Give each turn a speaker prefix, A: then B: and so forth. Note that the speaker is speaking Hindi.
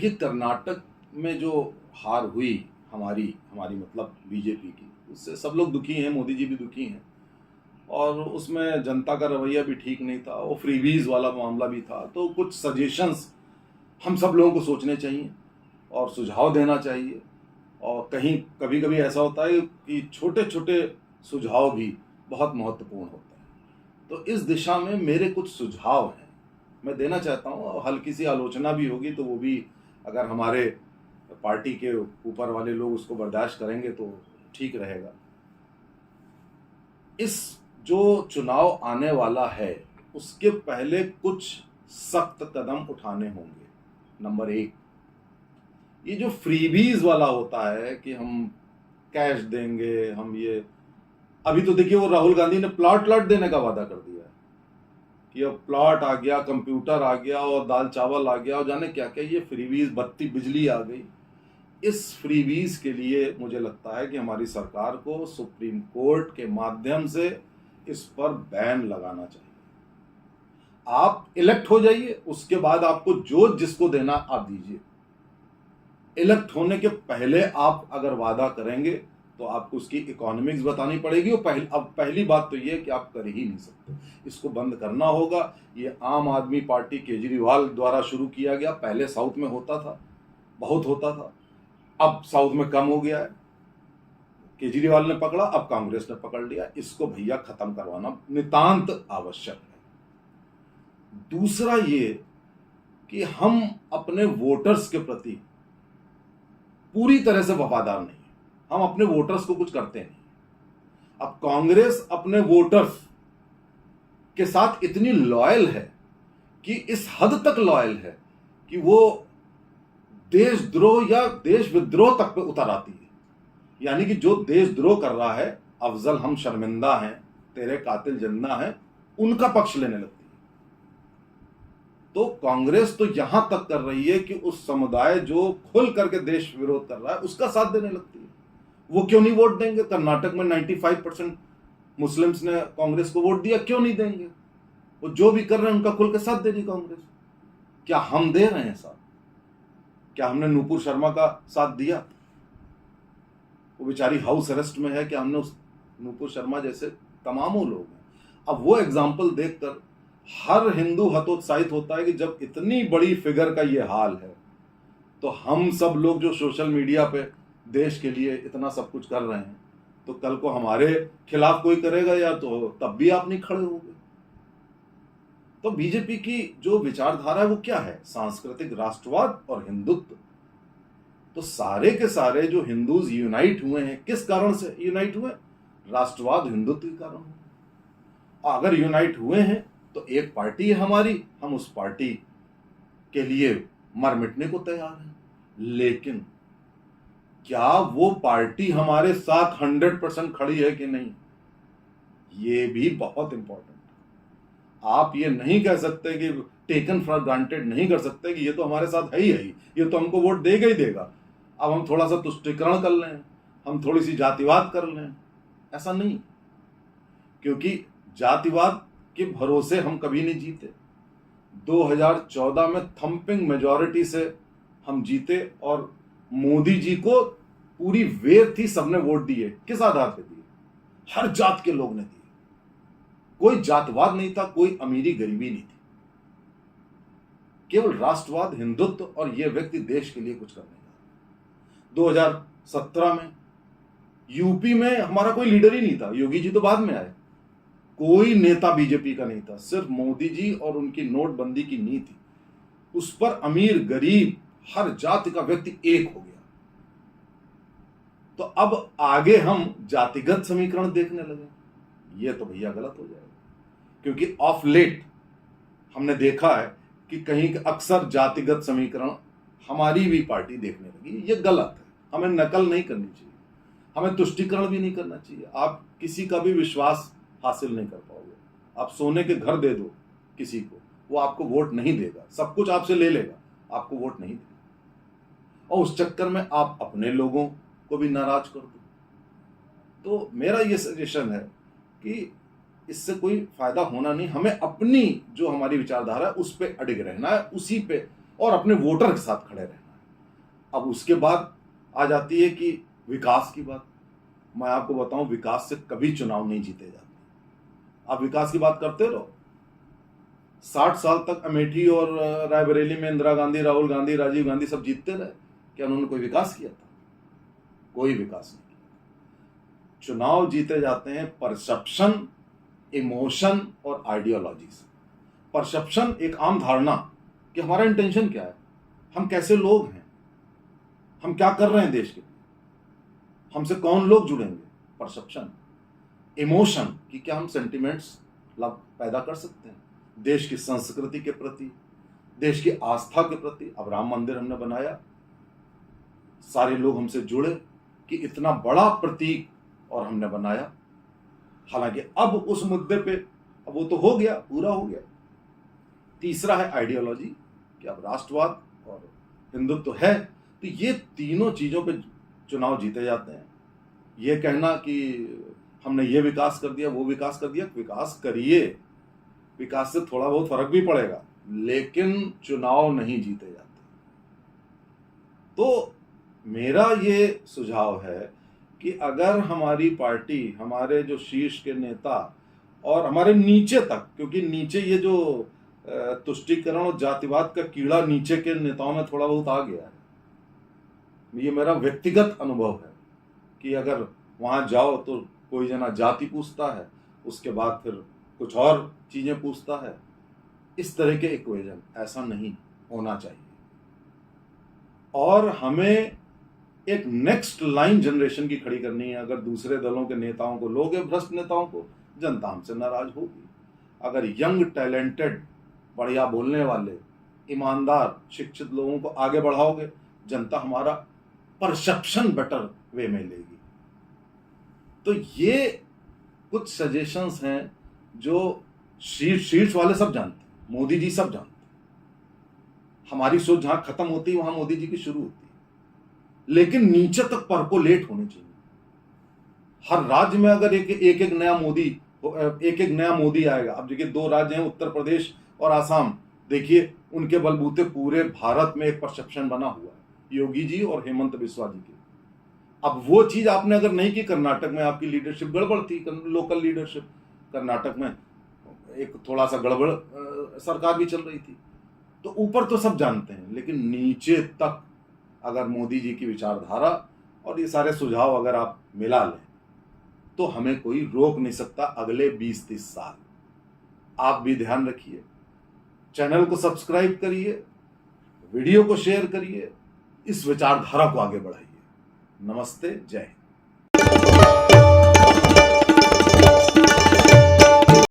A: देखिए, कर्नाटक में जो हार हुई हमारी हमारी मतलब बीजेपी की, उससे सब लोग दुखी हैं, मोदी जी भी दुखी हैं। और उसमें जनता का रवैया भी ठीक नहीं था, वो फ्रीबीज वाला मामला भी था। तो कुछ सजेशंस हम सब लोगों को सोचने चाहिए और सुझाव देना चाहिए। और कहीं कभी कभी ऐसा होता है कि छोटे छोटे सुझाव भी बहुत महत्वपूर्ण होते हैं। तो इस दिशा में मेरे कुछ सुझाव हैं, मैं देना चाहता हूँ। हल्की सी आलोचना भी होगी, तो वो भी अगर हमारे पार्टी के ऊपर वाले लोग उसको बर्दाश्त करेंगे तो ठीक रहेगा। इस जो चुनाव आने वाला है, उसके पहले कुछ सख्त कदम उठाने होंगे। नंबर एक, ये जो फ्रीबीज वाला होता है कि हम कैश देंगे, हम ये अभी तो देखिए वो राहुल गांधी ने प्लॉट देने का वादा कर दिया है कि अब प्लॉट आ गया, कंप्यूटर आ गया और दाल चावल आ गया और जाने क्या क्या, ये फ्रीबीज, बत्ती बिजली आ गई। इस फ्रीबीज के लिए मुझे लगता है कि हमारी सरकार को सुप्रीम कोर्ट के माध्यम से इस पर बैन लगाना चाहिए। आप इलेक्ट हो जाइए, उसके बाद आपको जो जिसको देना आप दीजिए। इलेक्ट होने के पहले आप अगर वादा करेंगे तो आपको उसकी इकोनॉमिक्स बतानी पड़ेगी। और अब पहली बात तो ये है कि आप कर ही नहीं सकते, इसको बंद करना होगा। ये आम आदमी पार्टी केजरीवाल द्वारा शुरू किया गया, पहले साउथ में होता था, बहुत होता था, अब साउथ में कम हो गया है। केजरीवाल ने पकड़ा, अब कांग्रेस ने पकड़ लिया। इसको भैया खत्म करवाना नितांत आवश्यक है। दूसरा ये कि हम अपने वोटर्स के प्रति पूरी तरह से वफादार नहीं है, हम अपने वोटर्स को कुछ करते नहीं। अब कांग्रेस अपने वोटर्स के साथ इतनी लॉयल है कि इस हद तक लॉयल है कि वो देशद्रोह या देश विद्रोह तक पे उतर आती है। यानी कि जो देशद्रोह कर रहा है, अफजल हम शर्मिंदा हैं, तेरे कातिल जिंदा हैं, उनका पक्ष लेने लगती है। तो कांग्रेस तो यहां तक कर रही है कि उस समुदाय जो खुल करके देश विरोध कर रहा है उसका साथ देने लगती है। वो क्यों नहीं वोट देंगे? कर्नाटक में 95% मुस्लिम्स ने कांग्रेस को वोट दिया, क्यों नहीं देंगे? वो जो भी कर रहे हैं उनका खुल के साथ दे रही कांग्रेस। क्या हम दे रहे हैं साथ? क्या हमने नूपुर शर्मा का साथ दिया? वो बेचारी हाउस अरेस्ट में है, क्या हमने उस नूपुर शर्मा जैसे तमामों लोग हैं। अब वो एग्जाम्पल देखकर हर हिंदू हतोत्साहित होता है कि जब इतनी बड़ी फिगर का ये हाल है तो हम सब लोग जो सोशल मीडिया पे देश के लिए इतना सब कुछ कर रहे हैं, तो कल को हमारे खिलाफ कोई करेगा या तो तब भी आप नहीं खड़े होंगे। तो बीजेपी की जो विचारधारा है वो क्या है? सांस्कृतिक राष्ट्रवाद और हिंदुत्व। तो सारे के सारे जो हिंदूज यूनाइट हुए हैं, किस कारण से यूनाइट हुए? राष्ट्रवाद हिंदुत्व के कारण हुए। अगर यूनाइट हुए हैं तो एक पार्टी है हमारी, हम उस पार्टी के लिए मर मिटने को तैयार हैं। लेकिन क्या वो पार्टी हमारे साथ 100% खड़ी है कि नहीं, ये भी बहुत इंपॉर्टेंट है। आप ये नहीं कह सकते कि टेकन फॉर ग्रांटेड नहीं कर सकते कि ये तो हमारे साथ है ही, ये तो हमको वोट देगा ही देगा, अब हम थोड़ा सा तुष्टीकरण कर लें, हम थोड़ी सी जातिवाद कर लें। ऐसा नहीं, क्योंकि जातिवाद के भरोसे हम कभी नहीं जीते। 2014 में थंपिंग मेजॉरिटी से हम जीते और मोदी जी को पूरी वेव थी, सबने वोट दिए। किस आधार पे दिए? हर जात के लोग ने दिए, कोई जातवाद नहीं था, कोई अमीरी गरीबी नहीं थी, केवल राष्ट्रवाद, हिंदुत्व और यह व्यक्ति देश के लिए कुछ करने का। 2017 में यूपी में हमारा कोई लीडर ही नहीं था, योगी जी तो बाद में आए, कोई नेता बीजेपी का नहीं था, सिर्फ मोदी जी और उनकी नोटबंदी की नीति, उस पर अमीर गरीब हर जाति का व्यक्ति एक हो गया। तो अब आगे हम जातिगत समीकरण देखने लगे, ये तो भैया गलत हो जाएगा। क्योंकि ऑफ लेट हमने देखा है कि कहीं अक्सर जातिगत समीकरण हमारी भी पार्टी देखने लगी, ये गलत है। हमें नकल नहीं करनी चाहिए, हमें तुष्टीकरण भी नहीं करना चाहिए। आप किसी का भी विश्वास हासिल नहीं कर पाओगे। आप सोने के घर दे दो किसी को, वो आपको वोट नहीं देगा, सब कुछ आपसे ले लेगा, आपको वोट नहीं देगा। और उस चक्कर में आप अपने लोगों को भी नाराज कर दो। तो मेरा ये सजेशन है कि इससे कोई फायदा होना नहीं। हमें अपनी जो हमारी विचारधारा है उस पर अडिग रहना है, उसी पे, और अपने वोटर के साथ खड़े रहना है। अब उसके बाद आ जाती है कि विकास की बात। मैं आपको बताऊं, विकास से कभी चुनाव नहीं जीते जाते। आप विकास की बात करते रहो, 60 साल तक अमेठी और रायबरेली में इंदिरा गांधी, राहुल गांधी, राजीव गांधी सब जीतते रहे। क्या उन्होंने कोई विकास किया था? कोई विकास नहीं किया। चुनाव जीते जाते हैं परसेप्शन, इमोशन और आइडियोलॉजी से। परसेप्शन एक आम धारणा कि हमारा इंटेंशन क्या है, हम कैसे लोग हैं, हम क्या कर रहे हैं देश के लिए, हमसे कौन लोग जुड़ेंगे, परसेप्शन। इमोशन कि क्या हम सेंटिमेंट्स पैदा कर सकते हैं देश की संस्कृति के प्रति, देश की आस्था के प्रति। अब राम मंदिर हमने बनाया, सारे लोग हमसे जुड़े कि इतना बड़ा प्रतीक और हमने बनाया। हालांकि अब उस मुद्दे पे अब वो तो हो गया, पूरा हो गया। तीसरा है आइडियोलॉजी कि अब राष्ट्रवाद और हिंदुत्व है। तो ये तीनों चीजों पे चुनाव जीते जाते हैं। ये कहना कि हमने ये विकास कर दिया, वो विकास कर दिया, विकास करिए, विकास से थोड़ा बहुत फर्क भी पड़ेगा, लेकिन चुनाव नहीं जीते जाते। तो मेरा ये सुझाव है कि अगर हमारी पार्टी, हमारे जो शीर्ष के नेता और हमारे नीचे तक, क्योंकि नीचे ये जो तुष्टीकरण और जातिवाद का कीड़ा नीचे के नेताओं में थोड़ा बहुत आ गया है, ये मेरा व्यक्तिगत अनुभव है कि अगर वहां जाओ तो कोई जना जाति पूछता है, उसके बाद फिर कुछ और चीजें पूछता है। इस तरह के इक्वेशन ऐसा नहीं होना चाहिए। और हमें एक नेक्स्ट लाइन जनरेशन की खड़ी करनी है। अगर दूसरे दलों के नेताओं को लोगे, भ्रष्ट नेताओं को, जनता हमसे नाराज होगी। अगर यंग, टैलेंटेड, बढ़िया बोलने वाले, ईमानदार, शिक्षित लोगों को आगे बढ़ाओगे, जनता हमारा परसेप्शन बेटर वे में लेगी। तो ये कुछ सजेशंस हैं जो शीर्ष वाले सब जानते हैं, मोदी जी सब जानते हैं। हमारी सोच जहां खत्म होती है वहां मोदी जी की शुरू होती है। लेकिन नीचे तक परकोलेट होनी चाहिए। हर राज्य में अगर एक एक नया मोदी आएगा। अब देखिए 2 राज्य हैं, उत्तर प्रदेश और आसाम, देखिए उनके बलबूते पूरे भारत में एक परसेप्शन बना हुआ है, योगी जी और हेमंत बिस्वा जी के। अब वो चीज आपने अगर नहीं की, कर्नाटक में आपकी लीडरशिप गड़बड़ थी, लोकल लीडरशिप कर्नाटक में एक थोड़ा सा गड़बड़ सरकार भी चल रही थी। तो ऊपर तो सब जानते हैं, लेकिन नीचे तक अगर मोदी जी की विचारधारा और ये सारे सुझाव अगर आप मिला लें तो हमें कोई रोक नहीं सकता अगले 20-30 साल। आप भी ध्यान रखिए, चैनल को सब्सक्राइब करिए, वीडियो को शेयर करिए, इस विचारधारा को आगे बढ़ाइए। नमस्ते, जय हिंद।